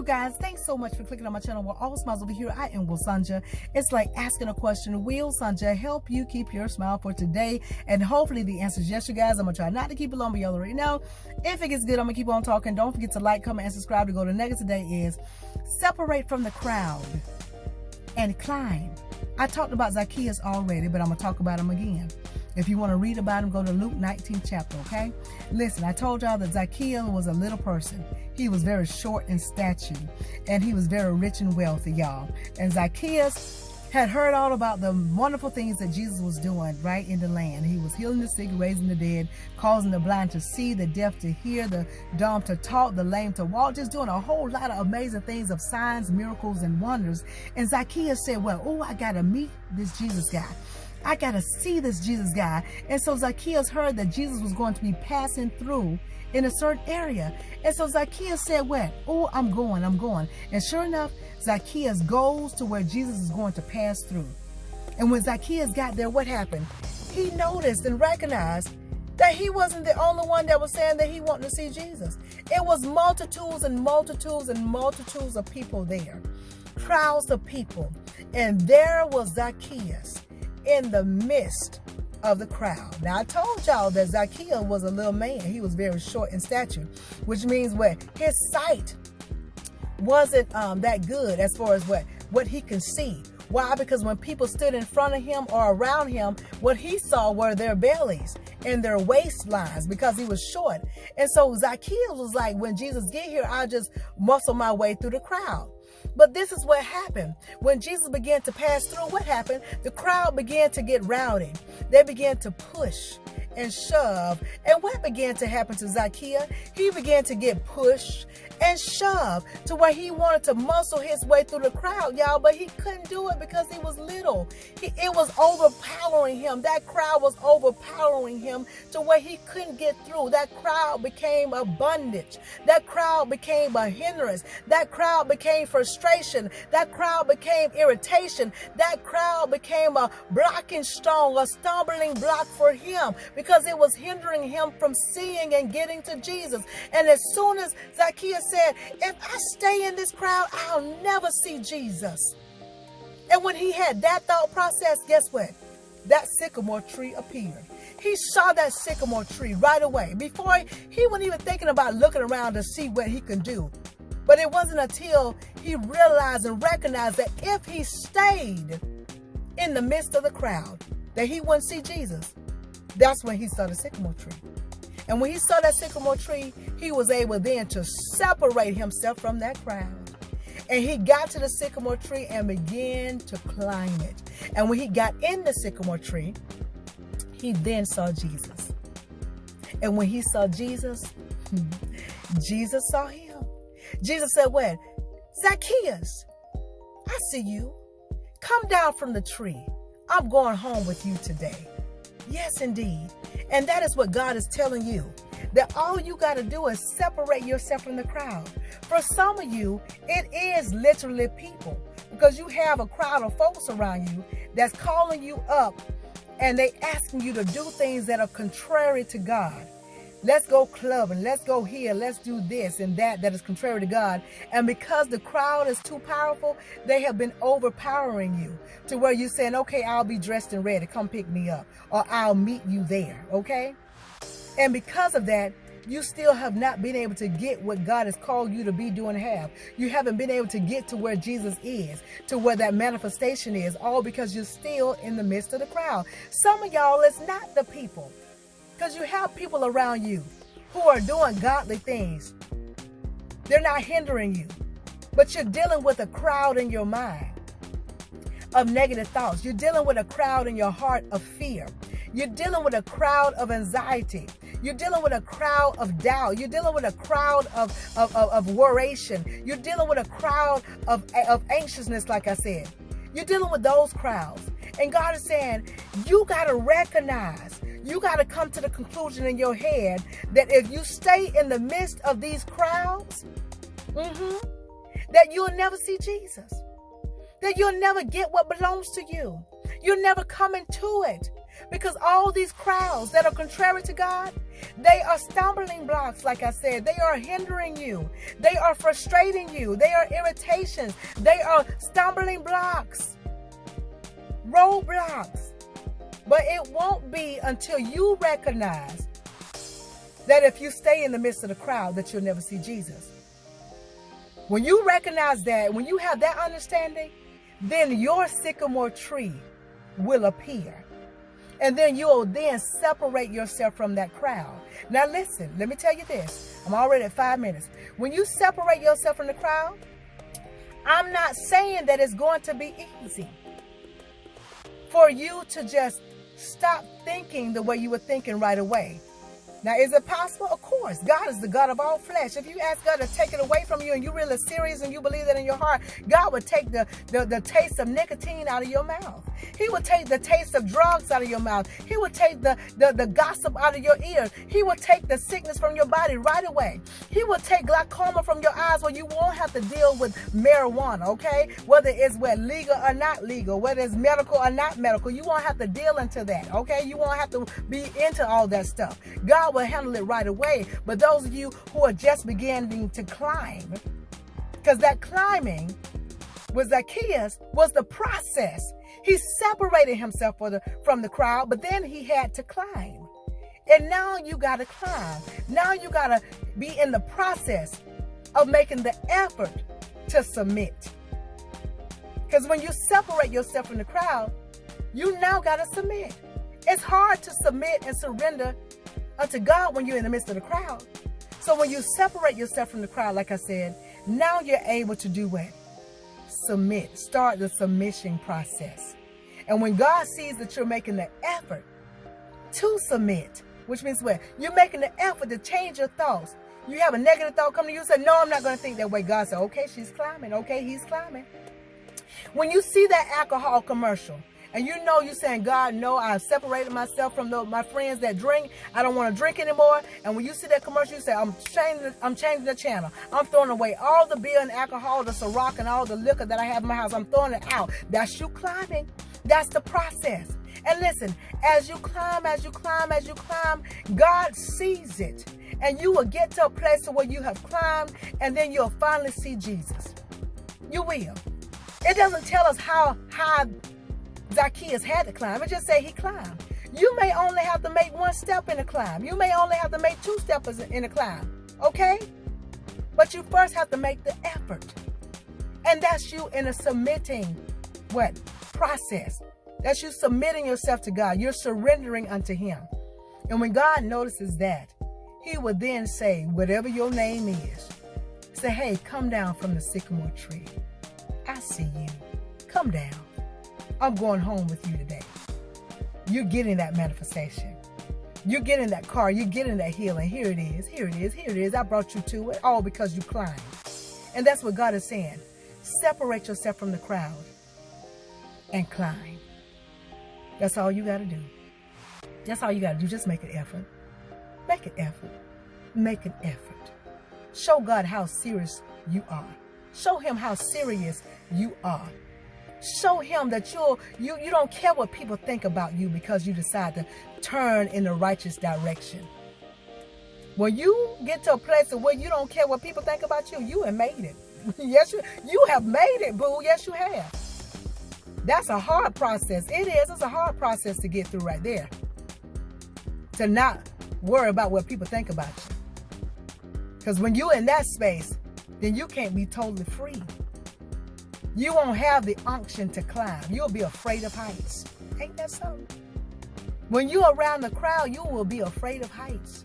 guys, thanks so much for clicking on my channel. We're all smiles over here. I am Sanja. It's like asking a question. Will Sanja help you keep your smile for today? And hopefully the answer is yes, you guys. I'm gonna try not to keep it long, but y'all already know. If it gets good, I'm gonna keep on talking. Don't forget to like, comment, and subscribe. To go to nugget today is separate from the crowd and climb. I talked about Zacchaeus already, but I'm gonna talk about him again. If you want to read about him, go to Luke 19th chapter, okay? Listen, I told y'all that Zacchaeus was a little person. He was very short in stature, and he was very rich and wealthy, y'all. And Zacchaeus had heard all about the wonderful things that Jesus was doing right in the land. He was healing the sick, raising the dead, causing the blind to see, the deaf to hear, the dumb to talk, the lame to walk, just doing a whole lot of amazing things of signs, miracles, and wonders. And Zacchaeus said, well, oh, I got to meet this Jesus guy. I got to see this Jesus guy. And so Zacchaeus heard that Jesus was going to be passing through in a certain area. And so Zacchaeus said, well, oh, I'm going. And sure enough, Zacchaeus goes to where Jesus is going to pass through. And when Zacchaeus got there, what happened? He noticed and recognized that he wasn't the only one that was saying that he wanted to see Jesus. It was multitudes and multitudes and multitudes of people there. Crowds of people. And there was Zacchaeus in the midst of the crowd. Now, I told y'all that Zacchaeus was a little man. He was very short in stature, which means what his sight wasn't that good as far as what he can see. Why? Because when people stood in front of him or around him, what he saw were their bellies and their waistlines because he was short. And so Zacchaeus was like, when Jesus get here, I'll just muscle my way through the crowd. But this is what happened. When Jesus began to pass through, what happened? The crowd began to get rowdy. They began to push and shove. And what began to happen to Zacchaeus? He began to get pushed and shoved to where he wanted to muscle his way through the crowd, y'all, but he couldn't do it because he was little. It was overpowering him. That crowd was overpowering him to where he couldn't get through. That crowd became a bondage. That crowd became a hindrance. That crowd became frustration. That crowd became irritation. That crowd became a blocking stone, a stumbling block for him because it was hindering him from seeing and getting to Jesus. And as soon as Zacchaeus said, if I stay in this crowd, I'll never see Jesus. And when he had that thought process, guess what? That sycamore tree appeared. He saw that sycamore tree right away. Before he wasn't even thinking about looking around to see what he could do. But it wasn't until he realized and recognized that if he stayed in the midst of the crowd, that he wouldn't see Jesus. That's when he saw the sycamore tree. And when he saw that sycamore tree, he was able then to separate himself from that crowd. And he got to the sycamore tree and began to climb it. And when he got in the sycamore tree, he then saw Jesus. And when he saw Jesus, Jesus saw him. Jesus said, what? Zacchaeus, I see you. Come down from the tree. I'm going home with you today. Yes, indeed. And that is what God is telling you, that all you got to do is separate yourself from the crowd. For some of you, it is literally people, because you have a crowd of folks around you that's calling you up and they asking you to do things that are contrary to God. Let's go clubbing, let's go here, let's do this and that is contrary to God. And because the crowd is too powerful, they have been overpowering you to where you're saying, okay, I'll be dressed and ready, come pick me up, or I'll meet you there, okay? And because of that, you still have not been able to get what God has called you to be, do, and have. You haven't been able to get to where Jesus is, to where that manifestation is, all because you're still in the midst of the crowd. Some of y'all, it's not the people. Because you have people around you who are doing godly things. They're not hindering you. But you're dealing with a crowd in your mind of negative thoughts. You're dealing with a crowd in your heart of fear. You're dealing with a crowd of anxiety. You're dealing with a crowd of doubt. You're dealing with a crowd of worration. You're dealing with a crowd of anxiousness, like I said. You're dealing with those crowds. And God is saying, you got to recognize, you got to come to the conclusion in your head that if you stay in the midst of these crowds, that you'll never see Jesus. That you'll never get what belongs to you. You'll never come into it. Because all these crowds that are contrary to God, they are stumbling blocks, like I said. They are hindering you. They are frustrating you. They are irritations. They are stumbling blocks, roadblocks. But it won't be until you recognize that if you stay in the midst of the crowd, that you'll never see Jesus. When you recognize that, when you have that understanding, then your sycamore tree will appear. And then you'll then separate yourself from that crowd. Now listen, let me tell you this. I'm already at 5 minutes. When you separate yourself from the crowd, I'm not saying that it's going to be easy for you to just stop thinking the way you were thinking right away. Now, is it possible? Of course. God is the God of all flesh. If you ask God to take it away from you and you're really serious and you believe that in your heart, God would take the taste of nicotine out of your mouth. He would take the taste of drugs out of your mouth. He would take the gossip out of your ears. He would take the sickness from your body right away. He would take glaucoma from your eyes where you won't have to deal with marijuana, okay? Whether it's legal or not legal, whether it's medical or not medical, you won't have to deal into that, okay? You won't have to be into all that stuff. God will handle it right away. But those of you who are just beginning to climb, because that climbing with Zacchaeus was the process. He separated himself from the crowd, but then he had to climb. And now you got to climb. Now you got to be in the process of making the effort to submit. Because when you separate yourself from the crowd, you now got to submit. It's hard to submit and surrender unto God when you're in the midst of the crowd. So when you separate yourself from the crowd, like I said, now you're able to do what? Submit. Start the submission process. And when God sees that you're making the effort to submit, which means what? You're making the effort to change your thoughts. You have a negative thought come to you, say, no, I'm not going to think that way. God said, okay, she's climbing. Okay, he's climbing. When you see that alcohol commercial, and you know you're saying, God, no, I've separated myself from my friends that drink. I don't want to drink anymore. And when you see that commercial, you say, I'm changing the channel. I'm throwing away all the beer and alcohol, the Ciroc and all the liquor that I have in my house. I'm throwing it out. That's you climbing. That's the process. And listen, as you climb, God sees it. And you will get to a place where you have climbed, and then you'll finally see Jesus. You will. It doesn't tell us how high Zacchaeus had to climb. It just say he climbed. You may only have to make one step in the climb. You may only have to make 2 steps in the climb. Okay? But you first have to make the effort. And that's you in a submitting process. That's you submitting yourself to God. You're surrendering unto him. And when God notices that, he will then say, whatever your name is, say, hey, come down from the sycamore tree. I see you. Come down. I'm going home with you today. You're getting that manifestation. You're getting that car. You're getting that healing. Here it is. Here it is. Here it is. I brought you to it all because you climbed. And that's what God is saying. Separate yourself from the crowd and climb. That's all you got to do. That's all you got to do. Just make an effort. Make an effort. Make an effort. Show God how serious you are. Show him how serious you are. Show him that you don't care what people think about you because you decide to turn in the righteous direction. When you get to a place where you don't care what people think about you, you have made it. Yes, you have made it, boo. Yes, you have. That's a hard process. It is. It's a hard process to get through right there. To not worry about what people think about you. Because when you're in that space, then you can't be totally free. You won't have the unction to climb. You'll be afraid of heights. Ain't that something? When you're around the crowd, you will be afraid of heights.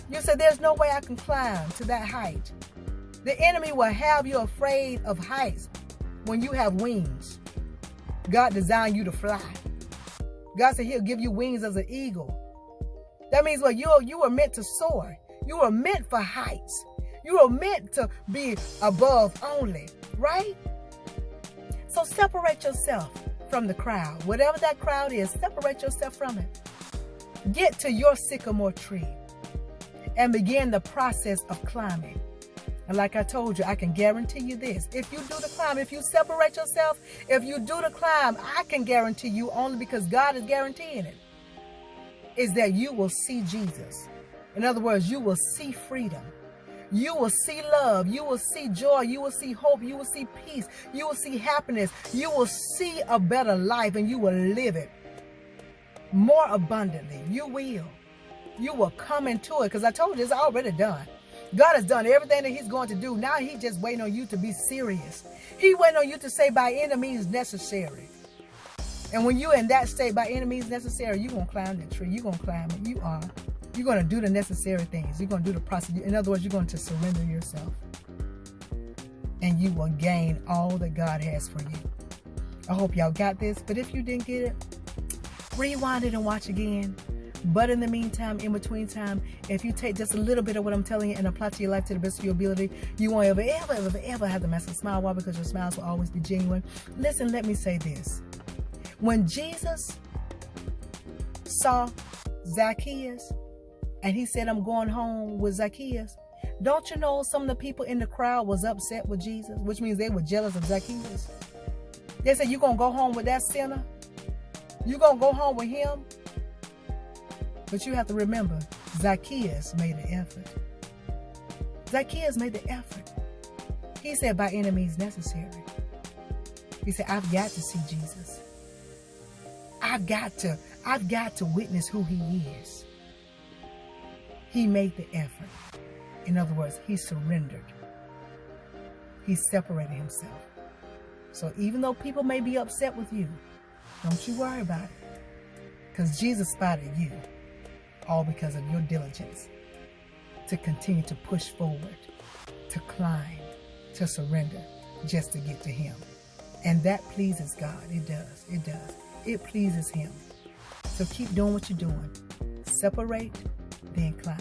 You say, there's no way I can climb to that height. The enemy will have you afraid of heights when you have wings. God designed you to fly. God said he'll give you wings as an eagle. That means you were meant to soar. You were meant for heights. You were meant to be above only, right? So separate yourself from the crowd. Whatever that crowd is, separate yourself from it. Get to your sycamore tree and begin the process of climbing. And like I told you, I can guarantee you this. If you do the climb, if you separate yourself, if you do the climb, I can guarantee you, only because God is guaranteeing it, is that you will see Jesus. In other words, you will see freedom. You will see love. You will see joy. You will see hope. You will see peace. You will see happiness. You will see a better life, and you will live it more abundantly. You will. You will come into it, because I told you it's already done. God has done everything that he's going to do. Now he's just waiting on you to be serious. He waiting on you to say, by any means necessary. And when you're in that state, by any means necessary, you're going to climb that tree. You're going to climb it. You are. You're going to do the necessary things. You're going to do the process. In other words, you're going to surrender yourself. And you will gain all that God has for you. I hope y'all got this. But if you didn't get it, rewind it and watch again. But in the meantime, in between time, if you take just a little bit of what I'm telling you and apply to your life to the best of your ability, you won't ever have the massive smile. Why? Because your smiles will always be genuine. Listen, let me say this. When Jesus saw Zacchaeus and he said, I'm going home with Zacchaeus, don't you know some of the people in the crowd was upset with Jesus, which means they were jealous of Zacchaeus. They said, you going to go home with that sinner? You going to go home with him? But you have to remember, Zacchaeus made the effort. Zacchaeus made the effort. He said, by any means necessary. He said, I've got to see Jesus. I've got to witness who he is. He made the effort. In other words, he surrendered. He separated himself. So even though people may be upset with you, don't you worry about it. Because Jesus spotted you. All because of your diligence to continue to push forward, to climb, to surrender, just to get to him. And that pleases God. It does. It does. It pleases him. So keep doing what you're doing. Separate, then climb.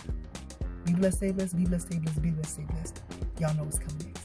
Be blessed, stay blessed, be blessed, stay blessed, be blessed, stay blessed. Y'all know what's coming next.